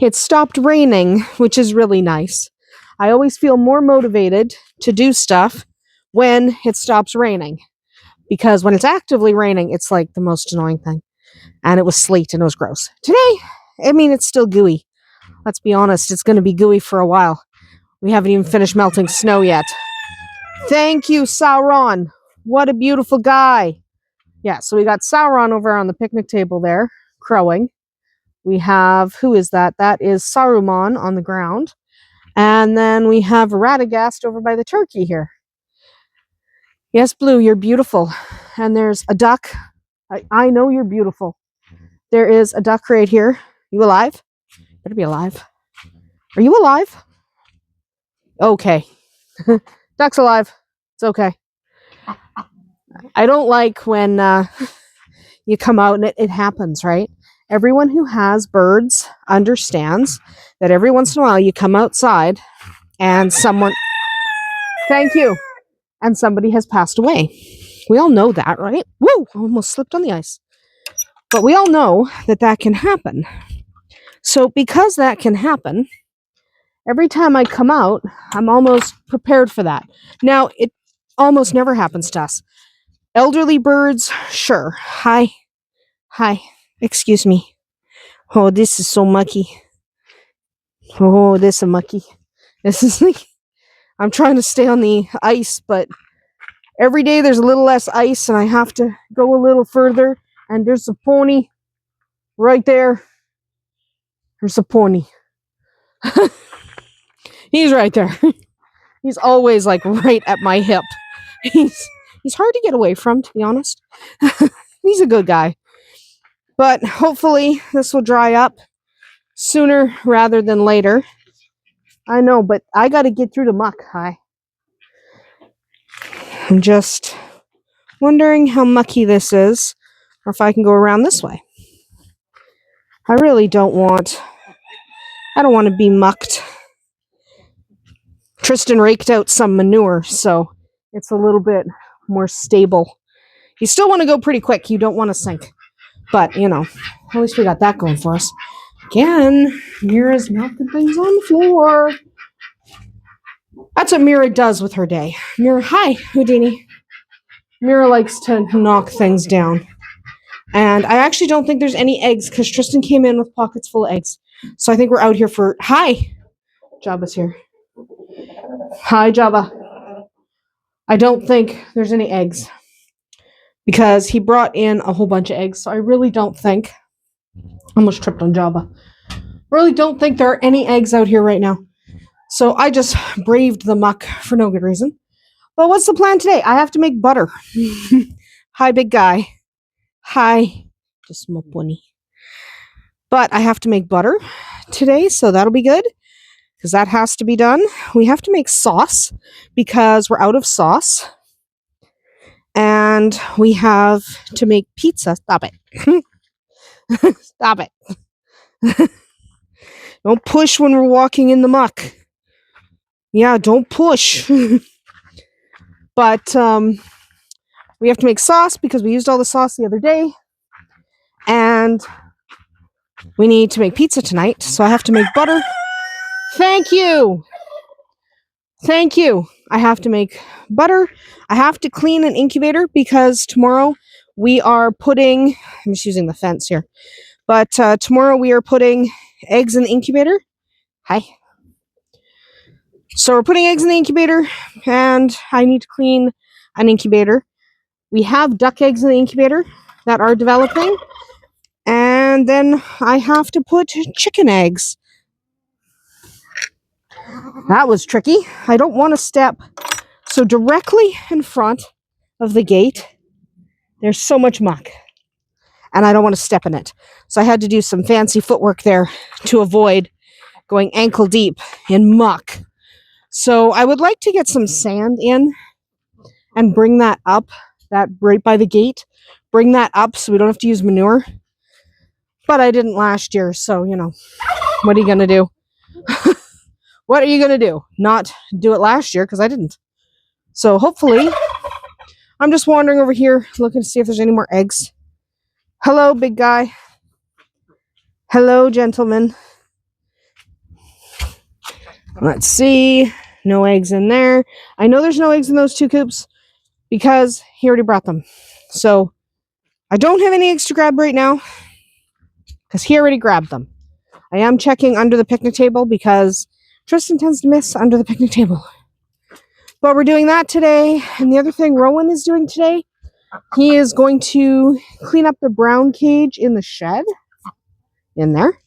It stopped raining, which is really nice. I always feel more motivated to do stuff when it stops raining. Because when it's actively raining, it's like the most annoying thing. And it was sleet and it was gross. Today, I mean, it's still gooey. Let's be honest, it's going to be gooey for a while. We haven't even finished melting snow yet. Thank you, Sauron. What a beautiful guy. Yeah, so we got Sauron over on the picnic table there, crowing. We have, who is that? That is Saruman on the ground. And then we have Radagast over by the turkey here. Yes, Blue, you're beautiful. And there's a duck. I know you're beautiful. There is a duck right here. You alive? Better be alive. Are you alive? Okay. Duck's alive. It's okay. I don't like when you come out and it happens, right? Everyone who has birds understands that every once in a while you come outside and someone... Thank you. And somebody has passed away. We all know that, right? Woo! Almost slipped on the ice. But we all know that that can happen. So because that can happen, every time I come out, I'm almost prepared for that. Now, it almost never happens to us. Elderly birds, sure. Hi. Excuse me. Oh, this is so mucky. Oh, this is mucky. This is like... I'm trying to stay on the ice, but every day there's a little less ice and I have to go a little further. And there's a pony right there. There's a pony. He's right there. He's always like right at my hip. He's hard to get away from, to be honest. He's a good guy. But hopefully this will dry up sooner rather than later. I know, but I got to get through the muck. I'm just wondering how mucky this is, or if I can go around this way. I really don't want... I don't want to be mucked. Tristan raked out some manure, so it's a little bit more stable. You still want to go pretty quick. You don't want to sink. But, you know, at least we got that going for us. Again, Mira's knocking things on the floor. That's what Mira does with her day. Mira, hi, Houdini. Mira likes to knock things down. And I actually don't think there's any eggs because Tristan came in with pockets full of eggs. So I think we're out here for... Hi! Jabba's here. Hi, Jabba. I don't think there's any eggs because he brought in a whole bunch of eggs. So I really don't think... Almost tripped on Jabba. Really don't think there are any eggs out here right now. So I just braved the muck for no good reason. But what's the plan today? I have to make butter. Hi, big guy. Hi. Just my bunny. But I have to make butter today, so that'll be good. Because that has to be done. We have to make sauce because we're out of sauce. And we have to make pizza. Stop it. Stop it. Don't push when we're walking in the muck. Yeah, don't push. But we have to make sauce because we used all the sauce the other day. And we need to make pizza tonight. So I have to make butter. Thank you. Thank you. I have to make butter. I have to clean an incubator because tomorrow we are putting... I'm just using the fence here. But tomorrow we are putting eggs in the incubator. Hi. So we're putting eggs in the incubator, and I need to clean an incubator. We have duck eggs in the incubator that are developing, and then I have to put chicken eggs. That was tricky. I don't want to step. So directly in front of the gate, there's so much muck, and I don't want to step in it. So I had to do some fancy footwork there to avoid going ankle deep in muck. So I would like to get some sand in and bring that up, that right by the gate. Bring that up so we don't have to use manure. But I didn't last year, so, you know, what are you going to do? What are you going to do? Not do it last year because I didn't. So hopefully, I'm just wandering over here looking to see if there's any more eggs. Hello, big guy. Hello, gentlemen. Let's see. No eggs in there. I know there's no eggs in those 2 coops because he already brought them. So I don't have any eggs to grab right now because he already grabbed them. I am checking under the picnic table because Tristan tends to miss under the picnic table. But we're doing that today. And the other thing Rowan is doing today, he is going to clean up the brown cage in the shed in there.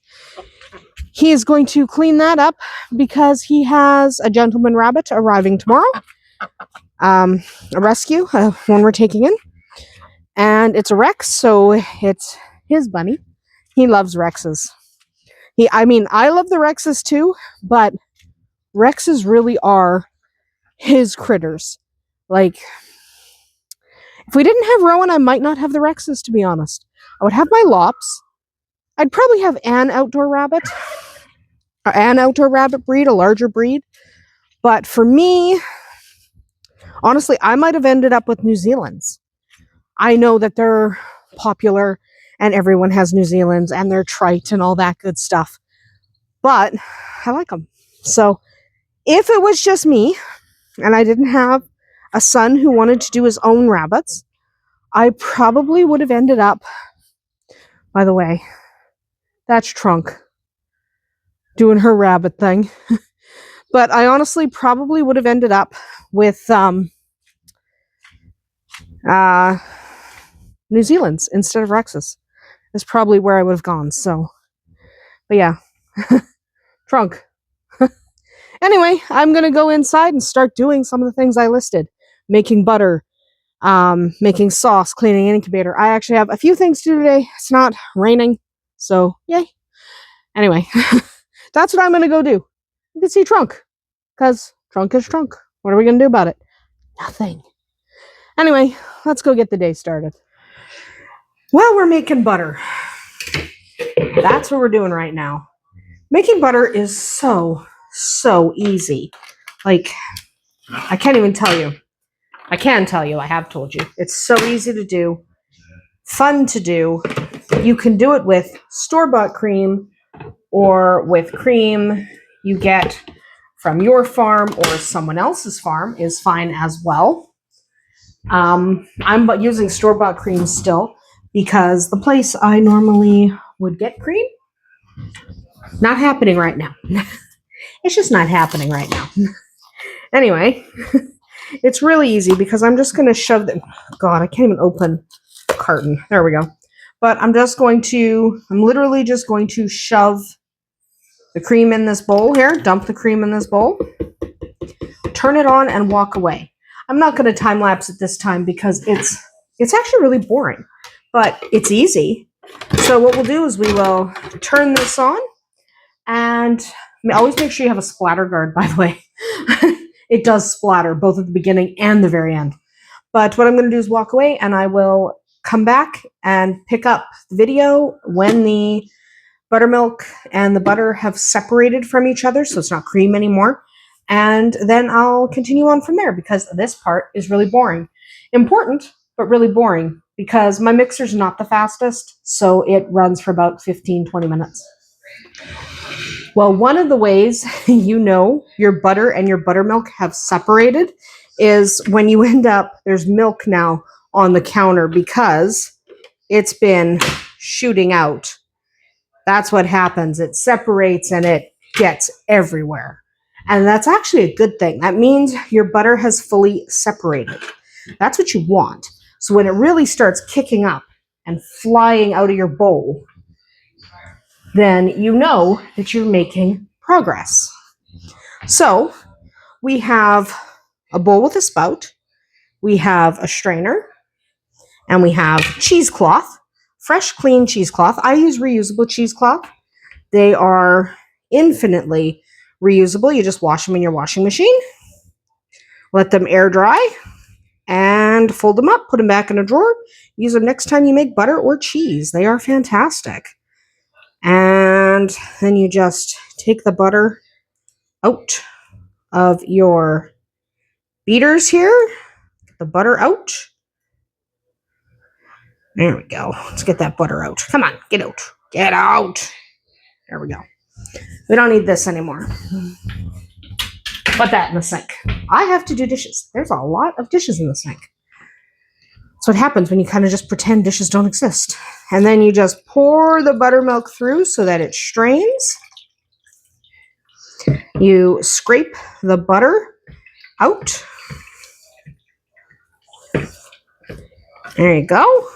He is going to clean that up because he has a gentleman rabbit arriving tomorrow. A rescue, one we're taking in. And it's a Rex, so it's his bunny. He loves Rexes. I love the Rexes too, but Rexes really are his critters. Like, if we didn't have Rowan, I might not have the Rexes, to be honest. I would have my Lops. I'd probably have an outdoor rabbit breed, a larger breed. But for me, honestly, I might have ended up with New Zealand's. I know that they're popular and everyone has New Zealand's and they're trite and all that good stuff. But I like them. So if it was just me and I didn't have a son who wanted to do his own rabbits, I probably would have ended up, by the way, that's Trunk doing her rabbit thing. But I honestly probably would have ended up with New Zealand's instead of Rex's. Is probably where I would have gone. So, but yeah, Trunk. Anyway, I'm gonna go inside and start doing some of the things I listed: making butter, making sauce, cleaning an incubator. I actually have a few things to do today. It's not raining, so yay. Anyway, that's what I'm gonna go do. You can see Trunk, because Trunk is Trunk. What are we gonna do about it? Nothing. Anyway, let's go get the day started. Well, we're making butter. That's what we're doing right now. Making butter is so easy. Like, I can't even tell you. I can tell you, I have told you. It's so easy to do, fun to do. You can do it with store-bought cream or with cream you get from your farm or someone else's farm is fine as well. I'm using store-bought cream still because the place I normally would get cream, not happening right now. It's just not happening right now. Anyway, it's really easy because I'm just going to shove them. God, I can't even open the carton. There we go. But I'm literally just going to shove the cream in this bowl here, dump the cream in this bowl, turn it on and walk away. I'm not going to time lapse it this time because it's actually really boring, but it's easy. So what we'll do is we will turn this on, and always make sure you have a splatter guard, by the way. It does splatter both at the beginning and the very end. But what I'm going to do is walk away, and I will come back and pick up the video when the buttermilk and the butter have separated from each other, so it's not cream anymore. And then I'll continue on from there because this part is really boring. Important, but really boring because my mixer's not the fastest, so it runs for about 15-20 minutes. Well, one of the ways you know your butter and your buttermilk have separated is when you end up, there's milk now on the counter because it's been shooting out. That's what happens. It separates and it gets everywhere. And that's actually a good thing. That means your butter has fully separated. That's what you want. So when it really starts kicking up and flying out of your bowl, then you know that you're making progress. So we have a bowl with a spout, we have a strainer, and we have cheesecloth, fresh, clean cheesecloth. I use reusable cheesecloth. They are infinitely reusable. You just wash them in your washing machine, let them air dry, and fold them up, put them back in a drawer. Use them next time you make butter or cheese. They are fantastic. And then you just take the butter out of your beaters here. Get the butter out. There we go. Let's get that butter out. Come on, get out. Get out. There we go. We don't need this anymore. Put that in the sink. I have to do dishes. There's a lot of dishes in the sink. That's what happens when you kind of just pretend dishes don't exist. And then you just pour the buttermilk through so that it strains. You scrape the butter out. There you go.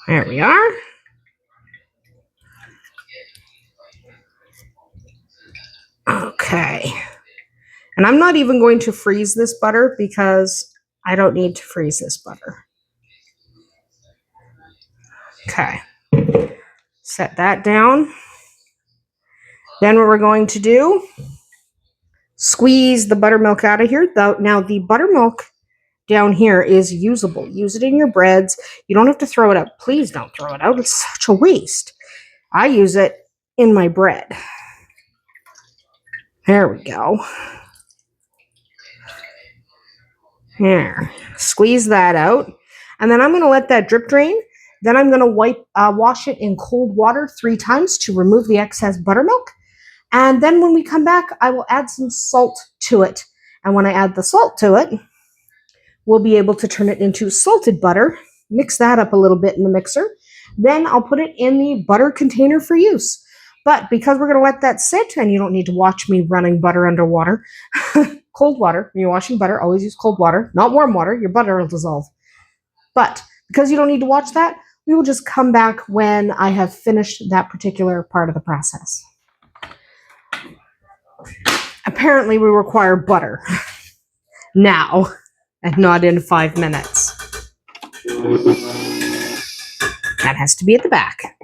There we are. Okay. And I'm not even going to freeze this butter because I don't need to freeze this butter. Okay. Set that down. Then what we're going to do, squeeze the buttermilk out of here. Now the buttermilk down here is usable. Use it in your breads. You don't have to throw it out. Please don't throw it out. It's such a waste. I use it in my bread. There we go. There. Squeeze that out. And then I'm going to let that drip drain. Then I'm going to wash it in cold water 3 times to remove the excess buttermilk. And then when we come back, I will add some salt to it. And when I add the salt to it, we'll be able to turn it into salted butter. Mix that up a little bit in the mixer. Then I'll put it in the butter container for use. But because we're going to let that sit, and you don't need to watch me running butter under water, cold water, when you're washing butter, always use cold water, not warm water, your butter will dissolve. But because you don't need to watch that, we will just come back when I have finished that particular part of the process. Apparently we require butter now and not in 5 minutes. That has to be at the back.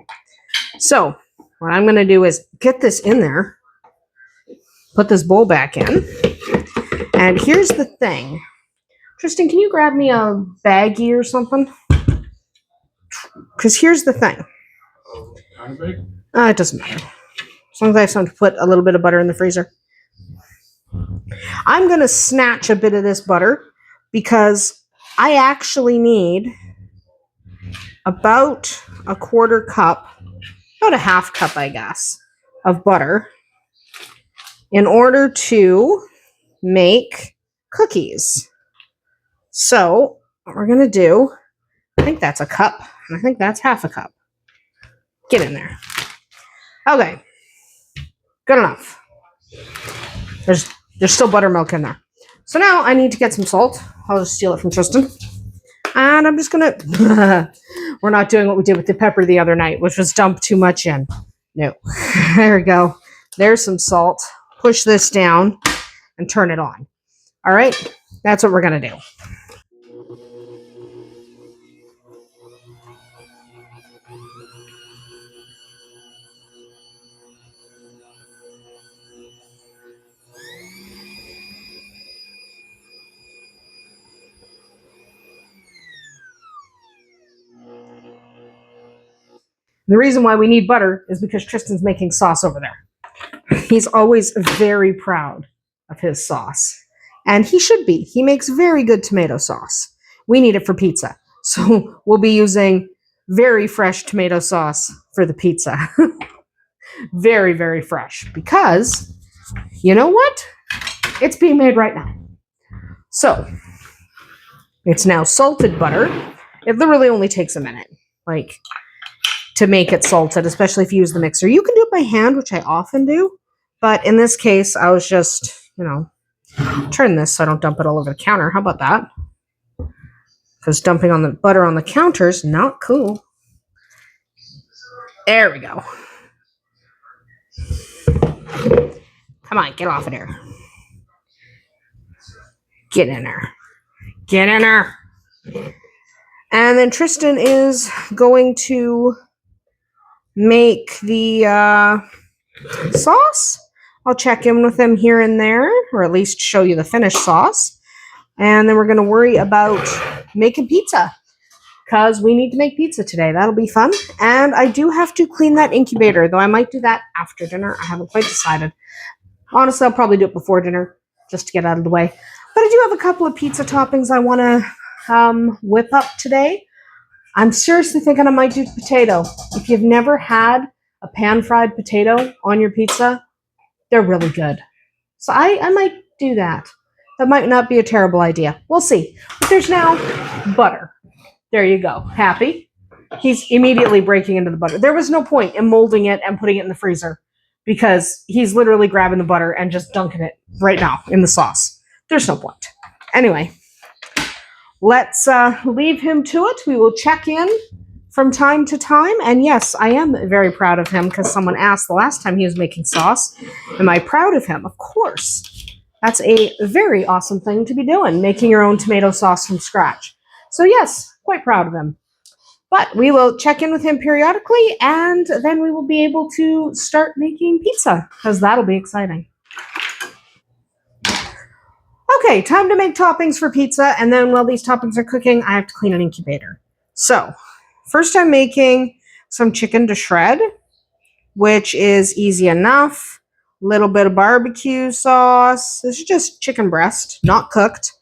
So what I'm going to do is get this in there, put this bowl back in, and here's the thing. Tristan, can you grab me a baggie or something? Because here's the thing. It doesn't matter. As long as I have something to put a little bit of butter in the freezer. I'm going to snatch a bit of this butter because I actually need about a 1/4 cup, about a 1/2 cup, I guess, of butter in order to make cookies. So what we're going to do, I think that's a cup, and I think that's 1/2 cup. Get in there. Okay. Good enough. There's still buttermilk in there. So now I need to get some salt. I'll just steal it from Tristan. And I'm just going to... We're not doing what we did with the pepper the other night, which was dump too much in. No. There we go. There's some salt. Push this down and turn it on. All right? That's what we're going to do. The reason why we need butter is because Tristan's making sauce over there. He's always very proud of his sauce. And he should be. He makes very good tomato sauce. We need it for pizza. So we'll be using very fresh tomato sauce for the pizza. Very, very fresh. Because, you know what? It's being made right now. So, it's now salted butter. It literally only takes a minute. To make it salted, especially if you use the mixer. You can do it by hand, which I often do, but in this case, I was just, turn this so I don't dump it all over the counter. How about that? Because dumping on the butter on the counter is not cool. There we go. Come on, get off of there. Get in there. Get in there. And then Tristan is going to make the sauce. I'll check in with him here and there, or at least show you the finished sauce. And then we're going to worry about making pizza, because we need to make pizza today. That'll be fun. And I do have to clean that incubator, though I might do that after dinner. I haven't quite decided. Honestly, I'll probably do it before dinner, just to get out of the way. But I do have a couple of pizza toppings I want to whip up today. I'm seriously thinking I might do potato. If you've never had a pan-fried potato on your pizza, they're really good. So I might do that. That might not be a terrible idea. We'll see. But there's now butter. There you go. Happy? He's immediately breaking into the butter. There was no point in molding it and putting it in the freezer because he's literally grabbing the butter and just dunking it right now in the sauce. There's no point. Anyway, let's leave him to it. We will check in from time to time. And yes, I am very proud of him because someone asked the last time he was making sauce, am I proud of him? Of course. That's a very awesome thing to be doing, making your own tomato sauce from scratch. So yes, quite proud of him. But we will check in with him periodically, and then we will be able to start making pizza, because that'll be exciting. Okay, time to make toppings for pizza, and then while these toppings are cooking, I have to clean an incubator. So, first I'm making some chicken to shred, which is easy enough. Little bit of barbecue sauce. This is just chicken breast, not cooked.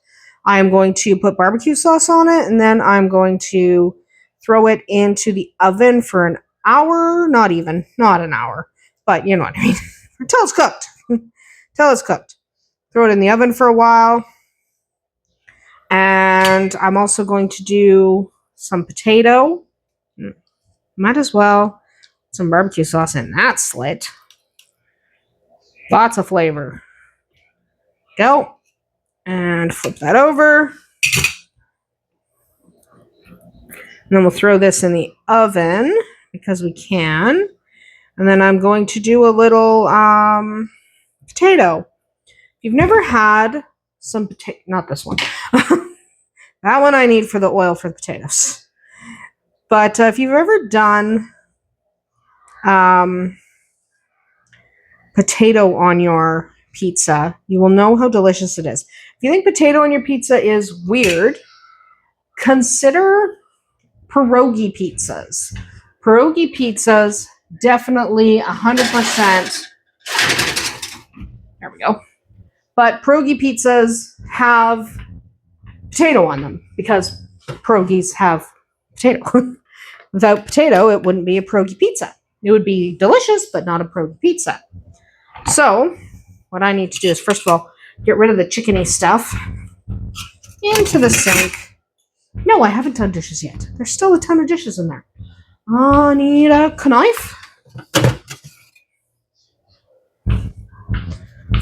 I am going to put barbecue sauce on it, and then I'm going to throw it into the oven for an hour. Not an hour, but you know what I mean. Until it's cooked. Until it's cooked. Throw it in the oven for a while. And I'm also going to do some potato. Might as well put some barbecue sauce in that slit. Lots of flavor. Go. And flip that over. And then we'll throw this in the oven because we can. And then I'm going to do a little potato. If you've never had some potato, not this one. That one I need for the oil for the potatoes. But if you've ever done potato on your pizza, you will know how delicious it is. If you think potato on your pizza is weird, consider pierogi pizzas. Pierogi pizzas, definitely 100%. There we go. But pierogi pizzas have potato on them because pierogis have potato. Without potato, it wouldn't be a pierogi pizza. It would be delicious, but not a pierogi pizza. So, what I need to do is, first of all, get rid of the chickeny stuff into the sink. No, I haven't done dishes yet. There's still a ton of dishes in there. I need a knife.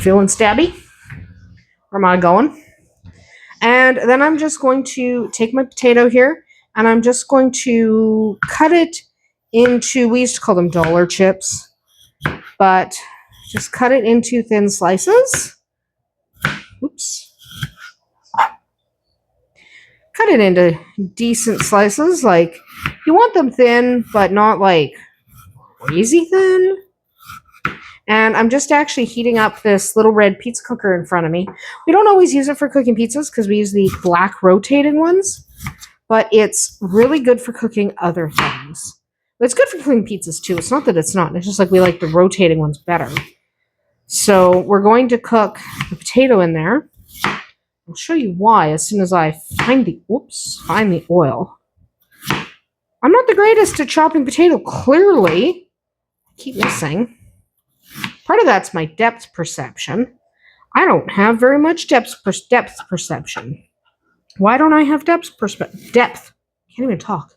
Feeling stabby? Where am I going? And then I'm just going to take my potato here, and I'm just going to cut it into, we used to call them dollar chips, but just cut it into thin slices. Oops. Cut it into decent slices. Like, you want them thin, but not like crazy thin. And I'm just actually heating up this little red pizza cooker in front of me. We don't always use it for cooking pizzas because we use the black rotating ones, but it's really good for cooking other things. But it's good for cooking pizzas too. It's not that it's not. It's just like we like the rotating ones better. So we're going to cook the potato in there. I'll show you why as soon as I find the oil. I'm not the greatest at chopping potato, clearly. I keep missing. Part of that's my depth perception. I don't have very much depth perception. Why don't I have depth? Can't even talk.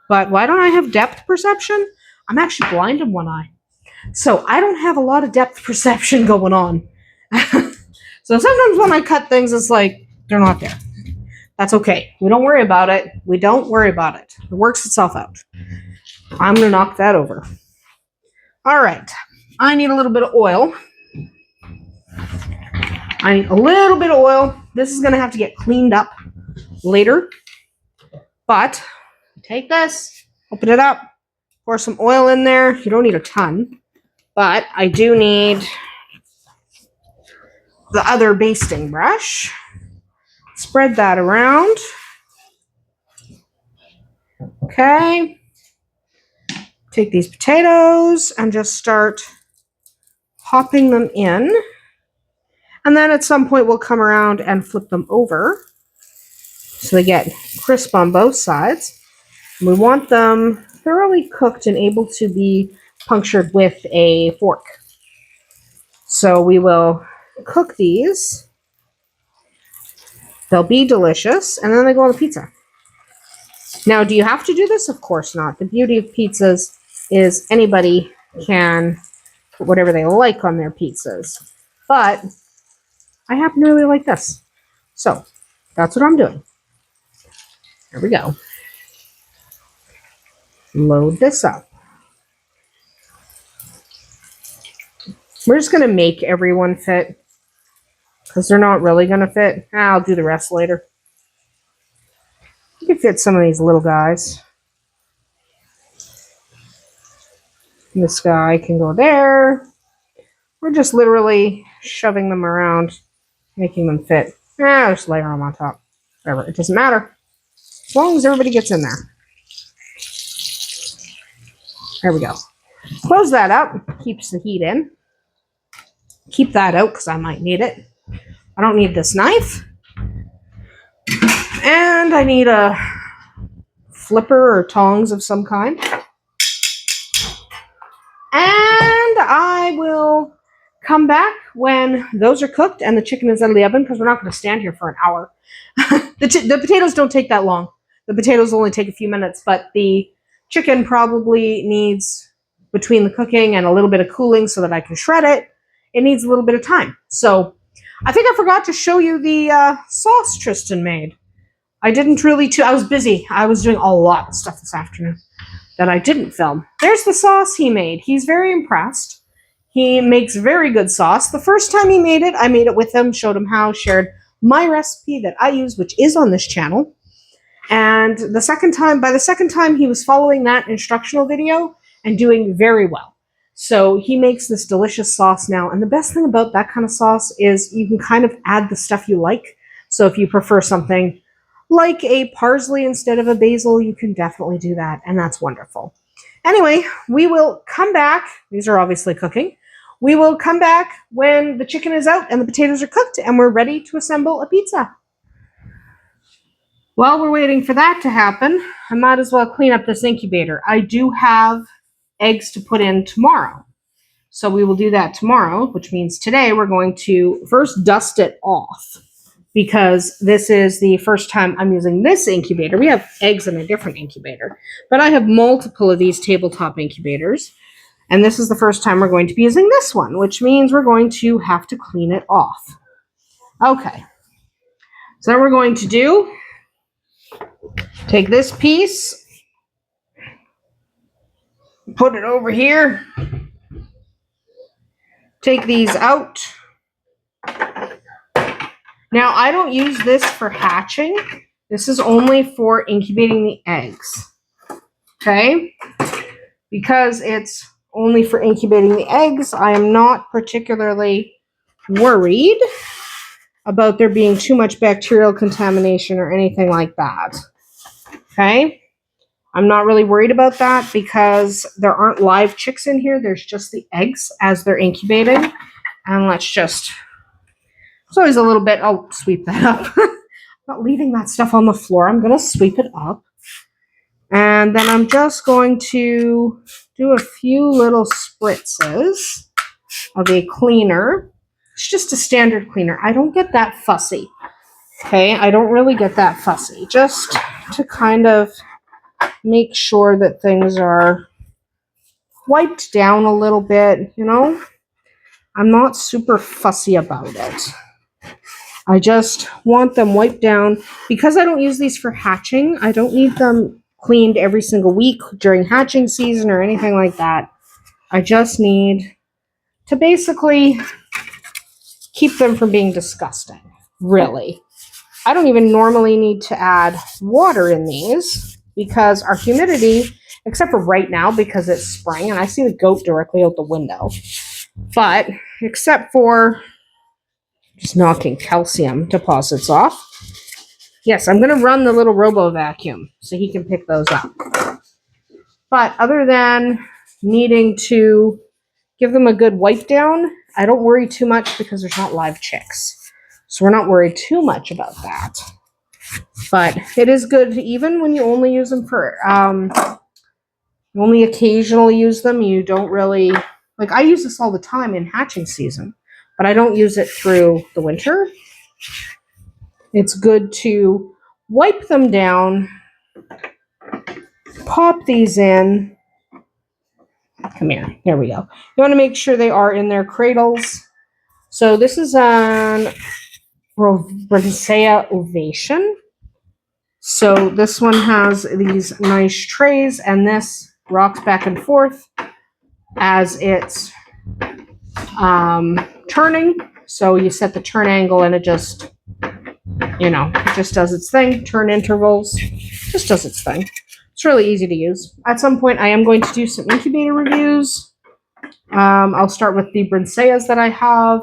But why don't I have depth perception? I'm actually blind in one eye. So I don't have a lot of depth perception going on. So sometimes when I cut things, it's like, they're not there. That's okay. We don't worry about it. It works itself out. I'm going to knock that over. All right. I need a little bit of oil. This is going to have to get cleaned up later. But take this, open it up, pour some oil in there. You don't need a ton. But I do need the other basting brush. Spread that around. Okay. Take these potatoes and just start popping them in. And then at some point we'll come around and flip them over so they get crisp on both sides. And we want them thoroughly cooked and able to be punctured with a fork. So we will cook these. They'll be delicious, and then they go on the pizza. Now, do you have to do this? Of course not. The beauty of pizzas is anybody can put whatever they like on their pizzas. But I happen to really like this. So that's what I'm doing. There we go. Load this up. We're just going to make everyone fit because they're not really going to fit. I'll do the rest later. You can fit some of these little guys. This guy can go there. We're just literally shoving them around, making them fit. Just layer them on top. Whatever, it doesn't matter. As long as everybody gets in there. There we go. Close that up. Keeps the heat in. Keep that out because I might need it. I don't need this knife. And I need a flipper or tongs of some kind. And I will come back when those are cooked and the chicken is out of the oven because we're not going to stand here for an hour. The potatoes don't take that long. The potatoes only take a few minutes, but the chicken probably needs, between the cooking and a little bit of cooling so that I can shred it, it needs a little bit of time. So I think I forgot to show you the sauce Tristan made. I didn't really, I was busy. I was doing a lot of stuff this afternoon that I didn't film. There's the sauce he made. He's very impressed. He makes very good sauce. The first time he made it, I made it with him, showed him how, shared my recipe that I use, which is on this channel. And by the second time, he was following that instructional video and doing very well. So he makes this delicious sauce now. And the best thing about that kind of sauce is you can kind of add the stuff you like. So if you prefer something like a parsley instead of a basil, you can definitely do that. And that's wonderful. Anyway, we will come back. These are obviously cooking. We will come back when the chicken is out and the potatoes are cooked and we're ready to assemble a pizza. While we're waiting for that to happen, I might as well clean up this incubator. I do have eggs to put in tomorrow. So we will do that tomorrow, which means today we're going to first dust it off because this is the first time I'm using this incubator. We have eggs in a different incubator, but I have multiple of these tabletop incubators. And this is the first time we're going to be using this one, which means we're going to have to clean it off. Okay. So then we're going to do, take this piece, put it over here, take these out. Now, I don't use this for hatching. This is only for incubating the eggs. Okay? Because it's only for incubating the eggs, I am not particularly worried about there being too much bacterial contamination or anything like that. Okay? I'm not really worried about that because there aren't live chicks in here. There's just the eggs as they're incubating. And let's just, it's always a little bit, I'll sweep that up. I'm not leaving that stuff on the floor. I'm going to sweep it up. And then I'm just going to do a few little spritzes of a cleaner. It's just a standard cleaner. I don't get that fussy. Okay, I don't really get that fussy. Just to kind of make sure that things are wiped down a little bit, you know? I'm not super fussy about it. I just want them wiped down. Because I don't use these for hatching, I don't need them cleaned every single week during hatching season or anything like that. I just need to basically keep them from being disgusting, really. I don't even normally need to add water in these because our humidity, except for right now because it's spring and I see the goat directly out the window, but except for just knocking calcium deposits off. Yes, I'm going to run the little robo vacuum so he can pick those up. But other than needing to give them a good wipe down, I don't worry too much because there's not live chicks. So we're not worried too much about that. But it is good even when you only use them for You only occasionally use them. You don't really, like I use this all the time in hatching season, but I don't use it through the winter. It's good to wipe them down, pop these in. Come here. There we go. You want to make sure they are in their cradles. So this is an Bracea ovation. So this one has these nice trays, and this rocks back and forth as it's turning. So you set the turn angle, and it just, it just does its thing. Turn intervals, just does its thing. It's really easy to use. At some point, I am going to do some incubator reviews. I'll start with the Brinceas that I have.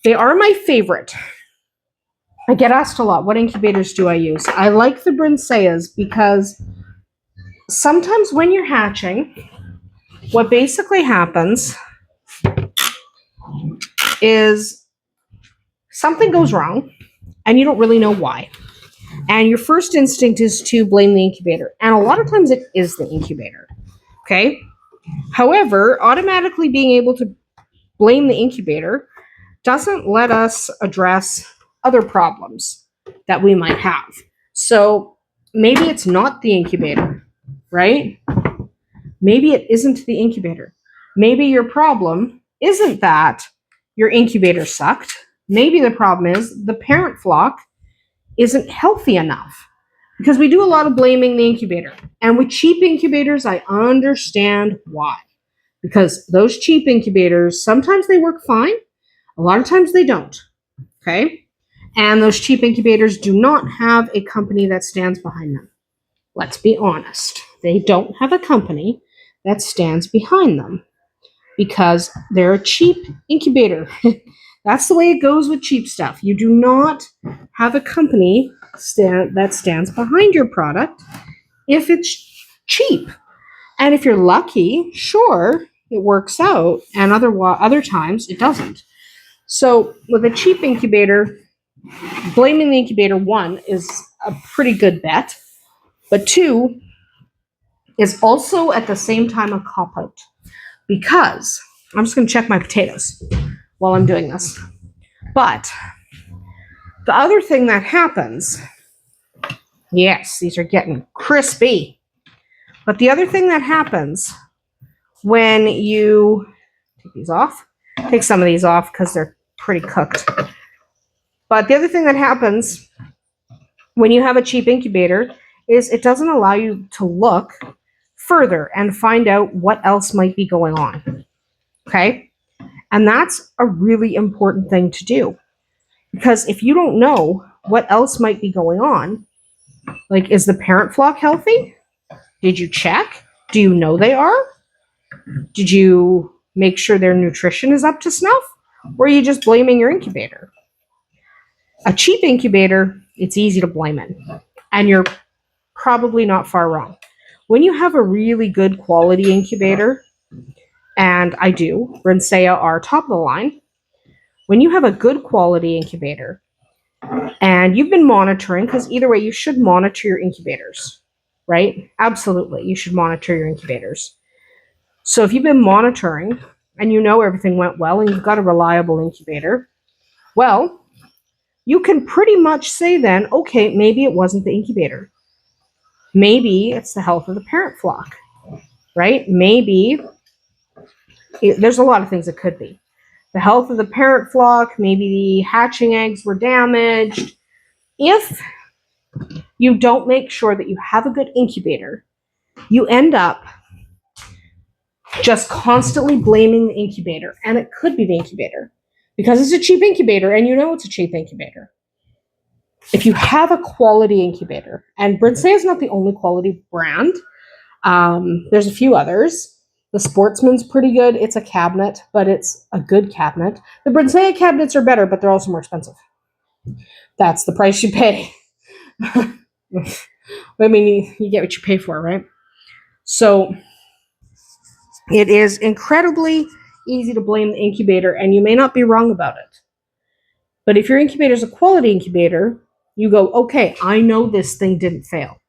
They are my favorite. I get asked a lot, what incubators do I use? I like the Brinceas because sometimes when you're hatching, what basically happens is something goes wrong and you don't really know why. And your first instinct is to blame the incubator. And a lot of times it is the incubator. Okay? However, automatically being able to blame the incubator doesn't let us address other problems that we might have. So maybe it's not the incubator, right? Maybe it isn't the incubator. Maybe your problem isn't that your incubator sucked. Maybe the problem is the parent flock isn't healthy enough. Because we do a lot of blaming the incubator. And with cheap incubators, I understand why. Because those cheap incubators, sometimes they work fine. A lot of times they don't. Okay? And those cheap incubators do not have a company that stands behind them. Let's be honest. They don't have a company that stands behind them. Because they're a cheap incubator. That's the way it goes with cheap stuff. You do not have a company that stands behind your product if it's cheap. And if you're lucky, sure, it works out. And other times, it doesn't. So with a cheap incubator, blaming the incubator, one, is a pretty good bet. But two, is also at the same time a cop-out. Because, I'm just going to check my potatoes while I'm doing this. But the other thing that happens, yes, these are getting crispy. But the other thing that happens when you take these off, take some of these off because they're pretty cooked. But the other thing that happens when you have a cheap incubator is it doesn't allow you to look further and find out what else might be going on. Okay? And that's a really important thing to do. Because if you don't know what else might be going on, like, is the parent flock healthy? Did you check? Do you know they are? Did you make sure their nutrition is up to snuff? Or are you just blaming your incubator? A cheap incubator, it's easy to blame it. And you're probably not far wrong. When you have a really good quality incubator, and I do, Rinsea are top of the line. When you have a good quality incubator, and you've been monitoring, because either way, you should monitor your incubators, right? Absolutely, you should monitor your incubators. So if you've been monitoring, and you know everything went well, and you've got a reliable incubator, well, you can pretty much say then, okay, maybe it wasn't the incubator. Maybe it's the health of the parent flock, right? Maybe there's a lot of things it could be. The health of the parent flock, maybe the hatching eggs were damaged. If you don't make sure that you have a good incubator, you end up just constantly blaming the incubator. And it could be the incubator because it's a cheap incubator and you know it's a cheap incubator. If you have a quality incubator, and Brinsea is not the only quality brand, there's a few others. The Sportsman's pretty good. It's a cabinet, but it's a good cabinet. The Brinsea cabinets are better, but they're also more expensive. That's the price you pay. I mean, you get what you pay for, right? So it is incredibly easy to blame the incubator, and you may not be wrong about it. But if your incubator is a quality incubator, you go, okay, I know this thing didn't fail.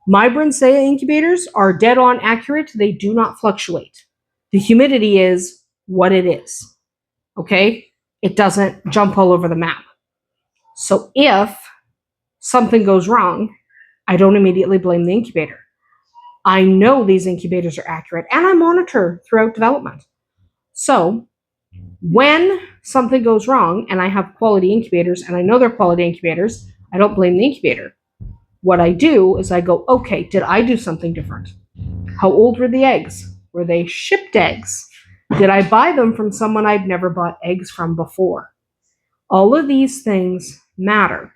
My Brinsea incubators are dead on accurate. They do not fluctuate. The humidity is what it is. Okay? It doesn't jump all over the map. So if something goes wrong, I don't immediately blame the incubator. I know these incubators are accurate and I monitor throughout development. So when something goes wrong and I have quality incubators and I know they're quality incubators, I don't blame the incubator. What I do is I go, okay, did I do something different? How old were the eggs? Were they shipped eggs? Did I buy them from someone I'd never bought eggs from before? All of these things matter.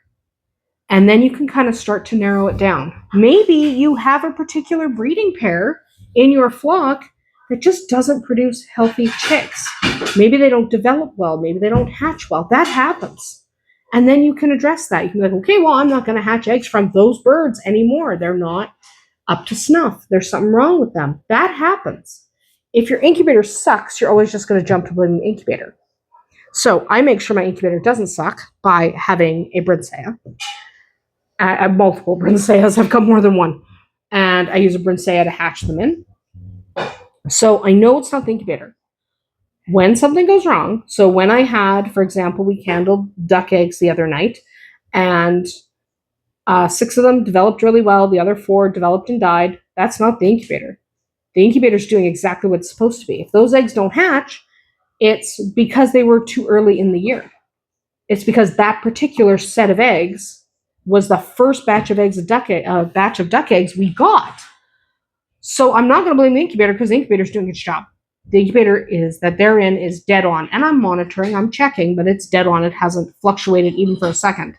And then you can kind of start to narrow it down. Maybe you have a particular breeding pair in your flock that just doesn't produce healthy chicks. Maybe they don't develop well. Maybe they don't hatch well. That happens. And then you can address that. You can be like, okay, well, I'm not going to hatch eggs from those birds anymore. They're not up to snuff. There's something wrong with them. That happens. If your incubator sucks, you're always just going to jump to blaming the incubator. So I make sure my incubator doesn't suck by having a Brinsea. I have multiple Brinseas. I've got more than one. And I use a Brinsea to hatch them in. So I know it's not the incubator. When something goes wrong, so when I had, for example, we candled duck eggs the other night, and 6 of them developed really well. The other 4 developed and died. That's not the incubator. The incubator is doing exactly what it's supposed to be. If those eggs don't hatch, it's because they were too early in the year. It's because that particular set of eggs was the first batch of eggs, batch of duck eggs we got. So I'm not going to blame the incubator because the incubator is doing its job. The incubator is that they're in is dead on, and I'm monitoring, I'm checking, but it's dead on. It hasn't fluctuated even for a second.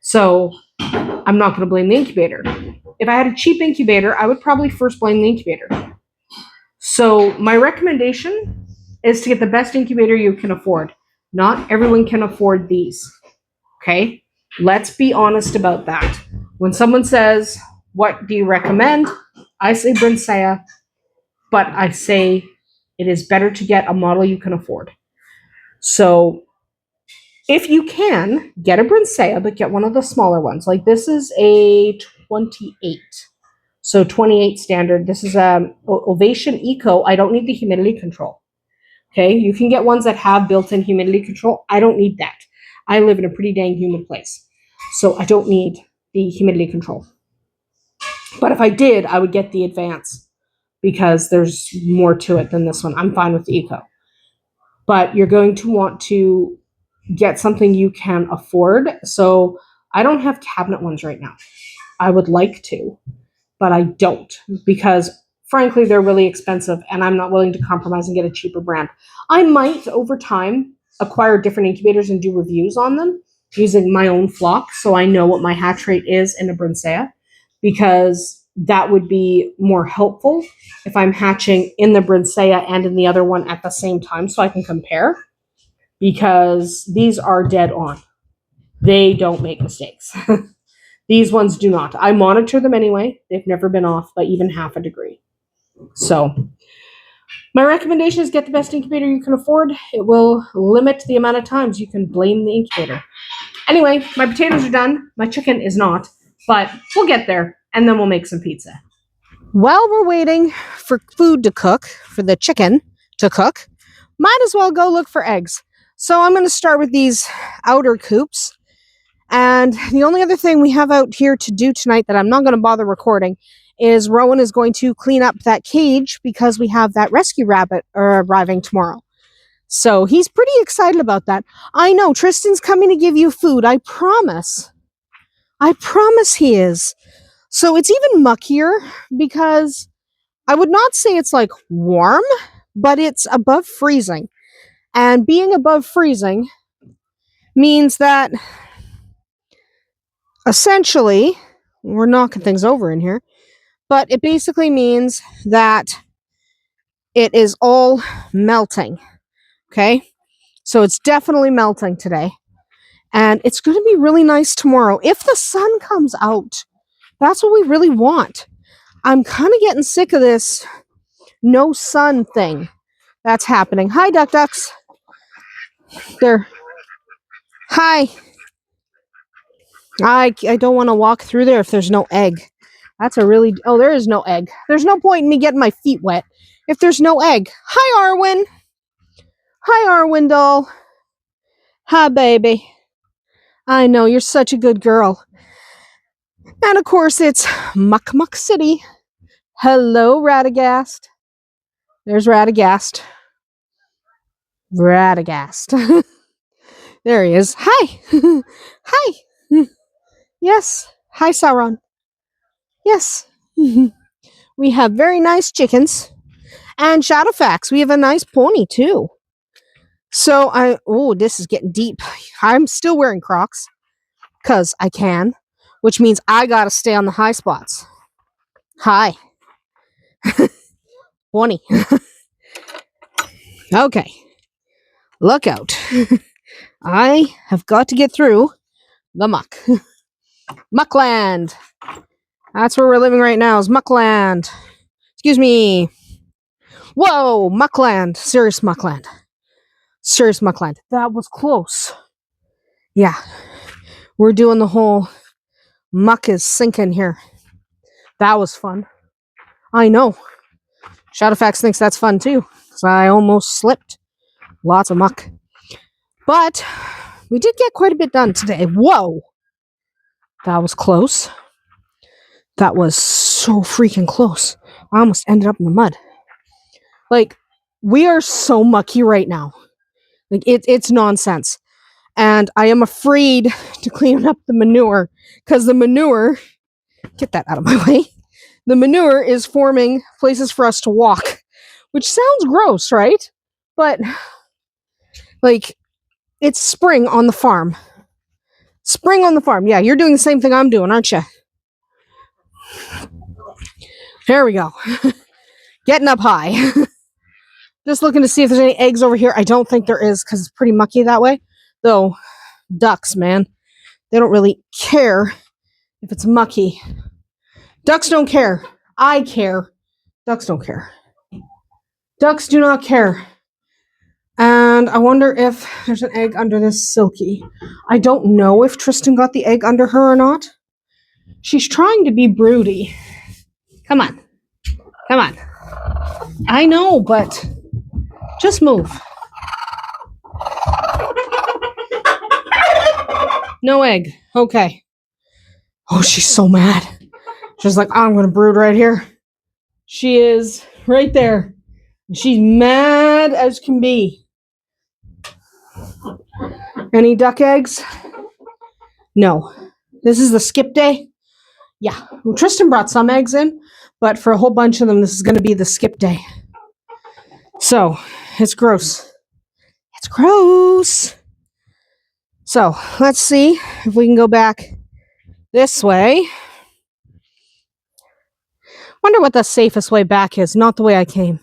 So I'm not going to blame the incubator. If I had a cheap incubator, I would probably first blame the incubator. So my recommendation is to get the best incubator you can afford. Not everyone can afford these. Okay? Let's be honest about that. When someone says, what do you recommend? I say Brinsea, but I say it is better to get a model you can afford. So if you can, get a Brinsea, but get one of the smaller ones. Like this is a 28. So 28 standard. This is a Ovation Eco. I don't need the humidity control. Okay, you can get ones that have built-in humidity control. I don't need that. I live in a pretty dang humid place, so I don't need the humidity control. But if I did, I would get the Advance because there's more to it than this one. I'm fine with the Eco. But you're going to want to get something you can afford. So I don't have cabinet ones right now. I would like to, but I don't because frankly, they're really expensive and I'm not willing to compromise and get a cheaper brand. I might, over time, acquire different incubators and do reviews on them using my own flock so I know what my hatch rate is in a Brinsea because that would be more helpful if I'm hatching in the Brinsea and in the other one at the same time so I can compare because these are dead on. They don't make mistakes. These ones do not. I monitor them anyway. They've never been off by even half a degree. So my recommendation is get the best incubator you can afford. It will limit the amount of times you can blame the incubator. Anyway, my potatoes are done. My chicken is not, but we'll get there and then we'll make some pizza. While we're waiting for food to cook, for the chicken to cook, might as well go look for eggs. So I'm going to start with these outer coops. And the only other thing we have out here to do tonight that I'm not going to bother recording is Rowan is going to clean up that cage because we have that rescue rabbit arriving tomorrow. So he's pretty excited about that. I know, Tristan's coming to give you food. I promise. I promise he is. So it's even muckier because I would not say it's like warm, but it's above freezing. And being above freezing means that essentially, we're knocking things over in here, but it basically means that it is all melting. Okay? So it's definitely melting today. And it's going to be really nice tomorrow. If the sun comes out, that's what we really want. I'm kind of getting sick of this no sun thing that's happening. Hi, ducks. There. Hi. I don't want to walk through there if there's no egg. That's a really... Oh, there is no egg. There's no point in me getting my feet wet if there's no egg. Hi, Arwen. Hi, Arwen doll. Hi, baby. I know, you're such a good girl. And of course, it's Muck Muck City. Hello, Radagast. There's Radagast. Radagast. There he is. Hi. Hi. Yes. Hi, Sauron. Yes. We have very nice chickens. And Shadowfax. We have a nice pony, too. So, oh, this is getting deep. I'm still wearing Crocs. Because I can. Which means I gotta stay on the high spots. Hi. Pony. Okay. Look out. I have got to get through the muck. Muckland. That's where we're living right now, is Muckland. Excuse me. Whoa, Muckland. Serious Muckland. Serious Muckland. That was close. Yeah. We're doing the whole muck is sinking here. That was fun. I know. Shadowfax thinks that's fun too, because I almost slipped. Lots of muck. But we did get quite a bit done today. Whoa! That was close. That was so freaking close. I almost ended up in the mud. Like, we are so mucky right now. Like, it's nonsense. And I am afraid to clean up the manure, because the manure... Get that out of my way. The manure is forming places for us to walk, which sounds gross, right? But, like, it's spring on the farm. Spring on the farm. Yeah, you're doing the same thing I'm doing, aren't you? There we go. Getting up high. Just looking to see if there's any eggs over here. I don't think there is, because it's pretty mucky that way. Though, ducks, man. They don't really care if it's mucky. Ducks don't care. I care. Ducks don't care. Ducks do not care. And I wonder if there's an egg under this Silky. I don't know if Tristan got the egg under her or not. She's trying to be broody. Come on. Come on. I know, but just move. No egg. Okay. Oh, she's so mad. She's like, I'm going to brood right here. She is right there. She's mad as can be. Any duck eggs? No. This is the skip day? Yeah. Well, Tristan brought some eggs in, but for a whole bunch of them, this is going to be the skip day. So, it's gross. It's gross. So, let's see if we can go back this way. Wonder what the safest way back is, not the way I came.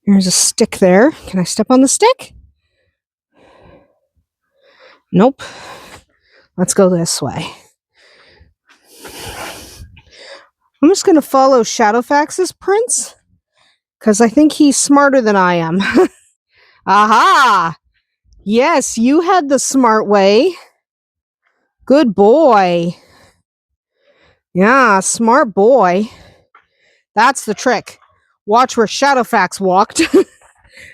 There's a stick there. Can I step on the stick? Nope. Let's go this way. I'm just going to follow Shadowfax's prints, because I think he's smarter than I am. Aha! Yes, you had the smart way. Good boy. Yeah, smart boy. That's the trick. Watch where Shadowfax walked.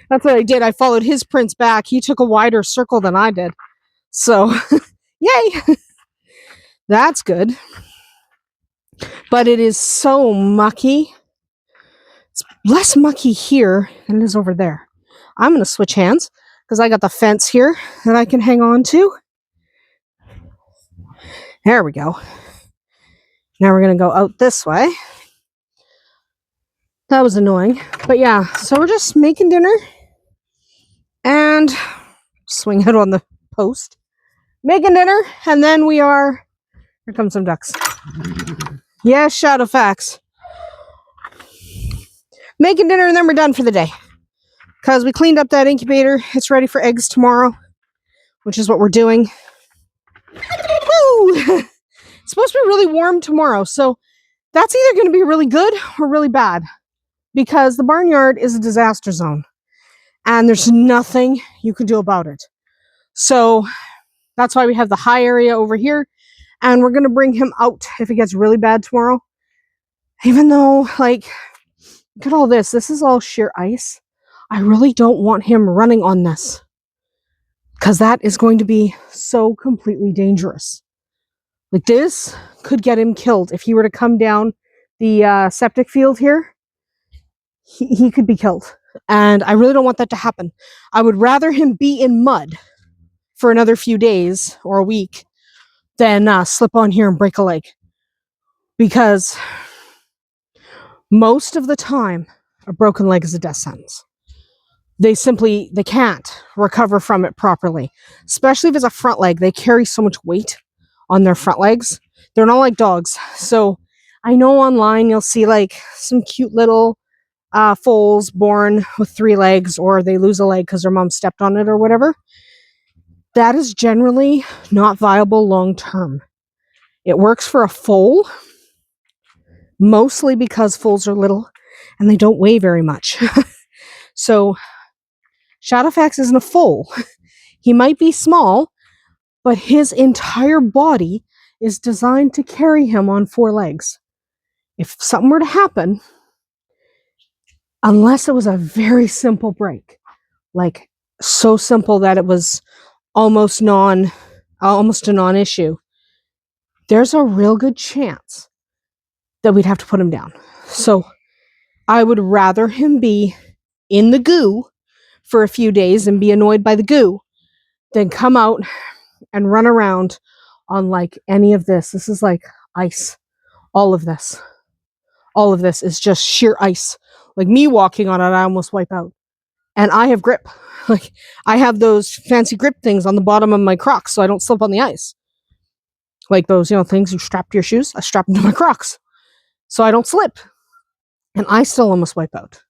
That's what I did. I followed his prints back. He took a wider circle than I did. So, yay! That's good. But it is so mucky. It's less mucky here than it is over there. I'm going to switch hands because I got the fence here that I can hang on to. There we go. Now we're going to go out this way. That was annoying. But yeah, so we're just making dinner and swing out on the post. Making dinner, and then we are... Here come some ducks. Yeah, Shadowfax. Making dinner, and then we're done for the day. Because we cleaned up that incubator. It's ready for eggs tomorrow, which is what we're doing. Woo! It's supposed to be really warm tomorrow, so that's either going to be really good or really bad. Because the barnyard is a disaster zone. And there's nothing you can do about it. So That's why we have the high area over here. And we're going to bring him out if it gets really bad tomorrow. Even though, like, look at all this. This is all sheer ice. I really don't want him running on this, because that is going to be so completely dangerous. Like, this could get him killed. If he were to come down the septic field here, he could be killed. And I really don't want that to happen. I would rather him be in mud for another few days or a week than slip on here and break a leg. Because most of the time, a broken leg is a death sentence. They can't recover from it properly. Especially if it's a front leg. They carry so much weight on their front legs. They're not like dogs. So I know online you'll see like some cute little foals born with 3 legs, or they lose a leg because their mom stepped on it or whatever. That is generally not viable long term. It works for a foal, mostly because foals are little and they don't weigh very much. So Shadowfax isn't a foal. He might be small, but his entire body is designed to carry him on 4 legs. If something were to happen, unless it was a very simple break, like so simple that it was almost a non-issue, there's a real good chance that we'd have to put him down. So I would rather him be in the goo for a few days and be annoyed by the goo than come out and run around on like any of this. This is like ice. All of this is just sheer ice. Like me walking on it, I almost wipe out. And I have grip. Like I have those fancy grip things on the bottom of my Crocs so I don't slip on the ice. Like those, things you strap to your shoes. I strap them to my Crocs so I don't slip. And I still almost wipe out.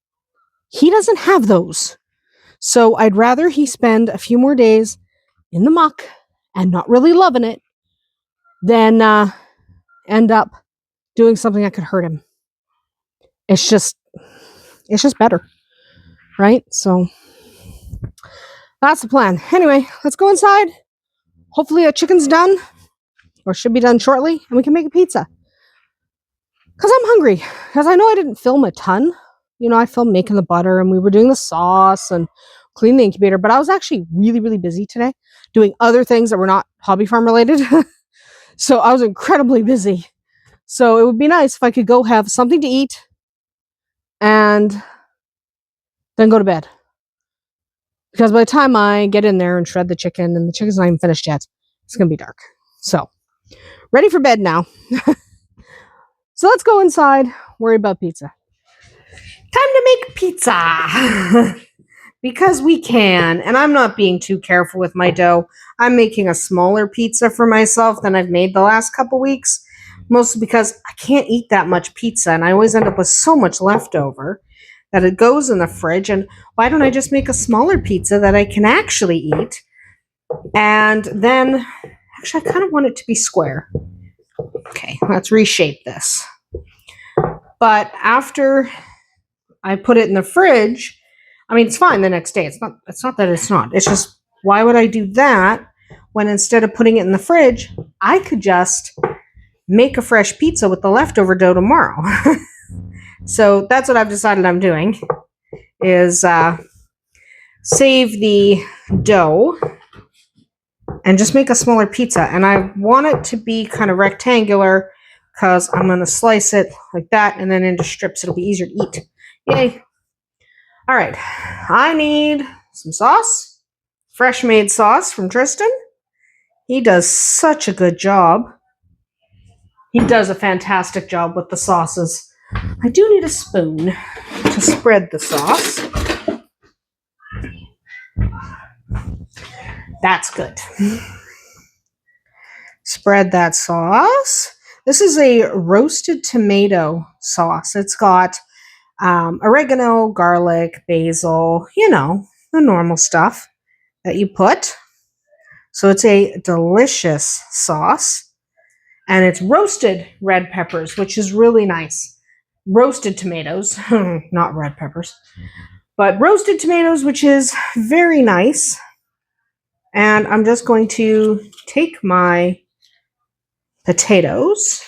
He doesn't have those. So I'd rather he spend a few more days in the muck and not really loving it than end up doing something that could hurt him. It's just better, right? So that's the plan. Anyway, let's go inside. Hopefully the chicken's done, or should be done shortly, and we can make a pizza. Because I'm hungry. Because I know I didn't film a ton. I filmed making the butter, and we were doing the sauce and cleaning the incubator, but I was actually really, really busy today doing other things that were not hobby farm related. So I was incredibly busy. So it would be nice if I could go have something to eat and then go to bed. Because by the time I get in there and shred the chicken, and the chicken's not even finished yet, it's going to be dark. So, ready for bed now. So let's go inside, worry about pizza. Time to make pizza. Because we can, and I'm not being too careful with my dough. I'm making a smaller pizza for myself than I've made the last couple weeks. Mostly because I can't eat that much pizza, and I always end up with so much leftover that it goes in the fridge. And why don't I just make a smaller pizza that I can actually eat? And then, actually, I kind of want it to be square. Okay, let's reshape this. But after I put it in the fridge, it's fine the next day. It's not that it's not. It's just, why would I do that when instead of putting it in the fridge, I could just make a fresh pizza with the leftover dough tomorrow. So that's what I've decided I'm doing, is save the dough and just make a smaller pizza. And I want it to be kind of rectangular because I'm going to slice it like that and then into strips. It'll be easier to eat. Yay. All right. I need some sauce, fresh made sauce from Tristan. He does such a good job. He does a fantastic job with the sauces. I do need a spoon to spread the sauce. That's good. Spread that sauce. This is a roasted tomato sauce. It's got oregano, garlic, basil, the normal stuff that you put. So it's a delicious sauce. And it's roasted red peppers, which is really nice. Roasted tomatoes, not red peppers, but roasted tomatoes, which is very nice. And I'm just going to take my potatoes,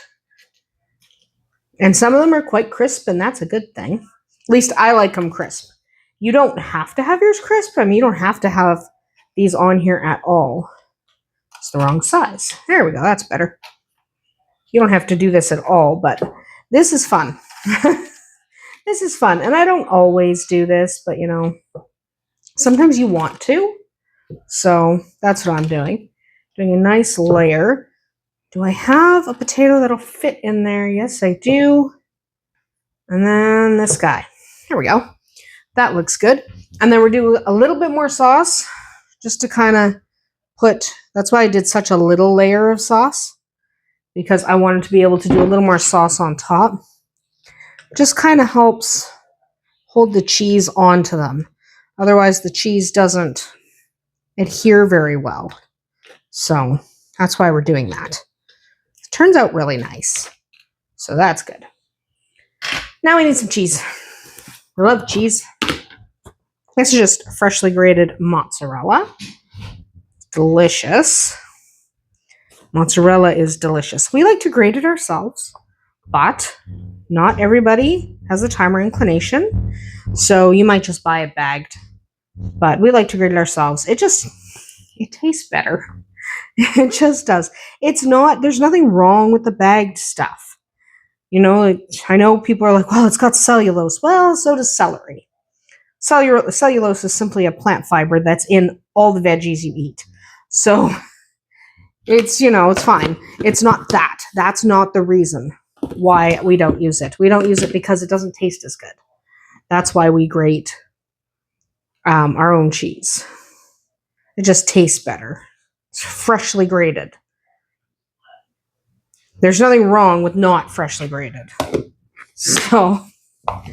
and some of them are quite crisp, and that's a good thing. At least I like them crisp. You don't have to have yours crisp. I mean, you don't have to have these on here at all. It's the wrong size. There we go. That's better. You don't have to do this at all, but this is fun. This is fun. And I don't always do this, but you know, sometimes you want to. So that's what I'm doing. Doing a nice layer. Do I have a potato that'll fit in there? Yes, I do. And then this guy. There we go. That looks good. And then we're doing a little bit more sauce just to kind of put, that's why I did such a little layer of sauce, because I wanted to be able to do a little more sauce on top. Just kind of helps hold the cheese onto them. Otherwise, the cheese doesn't adhere very well. So that's why we're doing that. It turns out really nice. So that's good. Now we need some cheese. I love cheese. This is just freshly grated mozzarella. Delicious. Mozzarella is delicious. We like to grate it ourselves, but not everybody has the time or inclination. So you might just buy it bagged. But we like to grate it ourselves. It tastes better. It just does. There's nothing wrong with the bagged stuff. You know, I know people are like, well, it's got cellulose. Well, so does celery. Cellulose is simply a plant fiber that's in all the veggies you eat. So it's, you know, it's fine. It's not that. That's not the reason why we don't use it. We don't use it because it doesn't taste as good. That's why we grate our own cheese. It just tastes better. It's freshly grated. There's nothing wrong with not freshly grated. So sometimes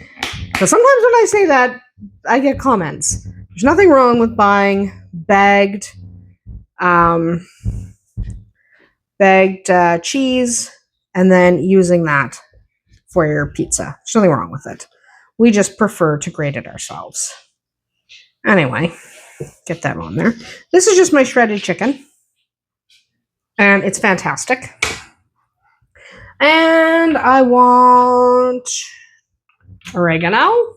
when I say that, I get comments. There's nothing wrong with buying bagged cheese and then using that for your pizza. There's nothing wrong with it. We just prefer to grate it ourselves. Anyway, get that on there. This is just my shredded chicken, and it's fantastic. And I want oregano.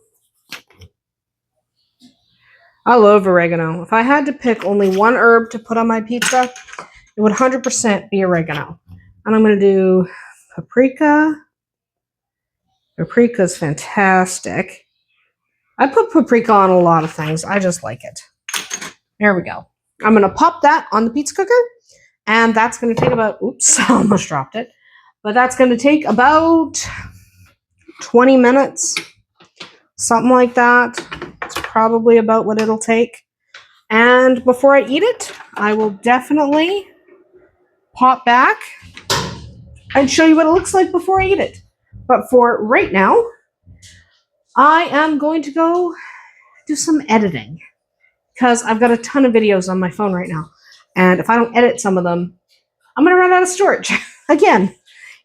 I love oregano. If I had to pick only one herb to put on my pizza, it would 100% be oregano. And I'm going to do paprika. Paprika is fantastic. I put paprika on a lot of things. I just like it. There we go. I'm going to pop that on the pizza cooker. And that's going to take about, oops, I almost dropped it. But that's going to take about 20 minutes. Something like that. It's probably about what it'll take. And before I eat it, I will definitely pop back and show you what it looks like before I eat it. But for right now, I am going to go do some editing because I've got a ton of videos on my phone right now. And if I don't edit some of them, I'm going to run out of storage. Again,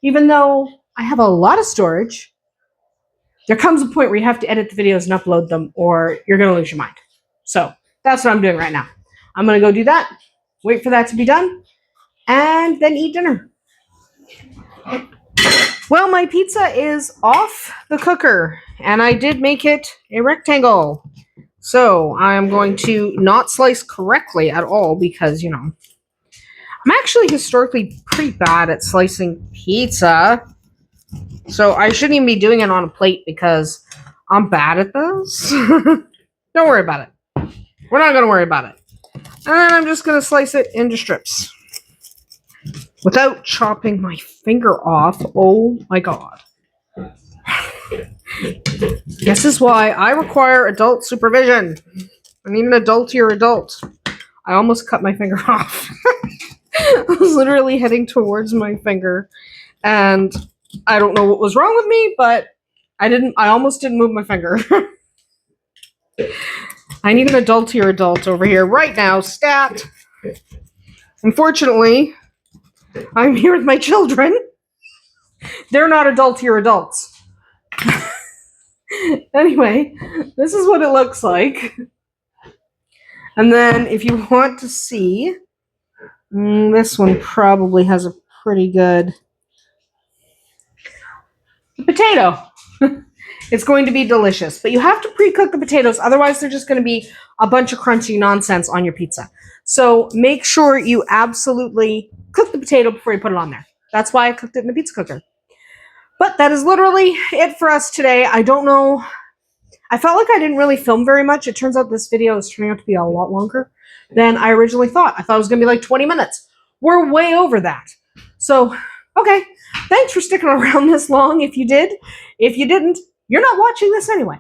even though I have a lot of storage, there comes a point where you have to edit the videos and upload them or you're going to lose your mind. So that's what I'm doing right now. I'm going to go do that, wait for that to be done, and then eat dinner. Well, my pizza is off the cooker, and I did make it a rectangle. So I'm going to not slice correctly at all because, you know, I'm actually historically pretty bad at slicing pizza. So I shouldn't even be doing it on a plate because I'm bad at this. Don't worry about it. We're not going to worry about it. And I'm just going to slice it into strips without chopping my finger off. Oh my God. This is why I require adult supervision. I need an adultier adult. I almost cut my finger off. I was literally heading towards my finger, and I don't know what was wrong with me, but I almost didn't move my finger. I need an adultier adult over here right now, stat. Unfortunately, I'm here with my children. They're not adultier adults. Anyway, this is what it looks like. And then if you want to see, this one probably has a pretty good potato. It's going to be delicious, but you have to pre-cook the potatoes. Otherwise, they're just going to be a bunch of crunchy nonsense on your pizza. So make sure you absolutely cook the potato before you put it on there. That's why I cooked it in the pizza cooker. But that is literally it for us today. I don't know. I felt like I didn't really film very much. It turns out this video is turning out to be a lot longer than I originally thought. I thought it was going to be like 20 minutes. We're way over that. So, okay. Thanks for sticking around this long if you did. If you didn't, you're not watching this anyway.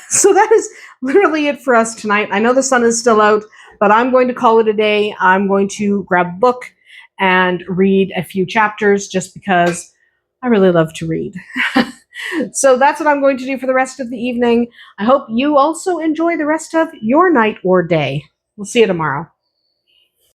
So that is literally it for us tonight. I know the sun is still out, but I'm going to call it a day. I'm going to grab a book and read a few chapters just because I really love to read. So that's what I'm going to do for the rest of the evening. I hope you also enjoy the rest of your night or day. We'll see you tomorrow.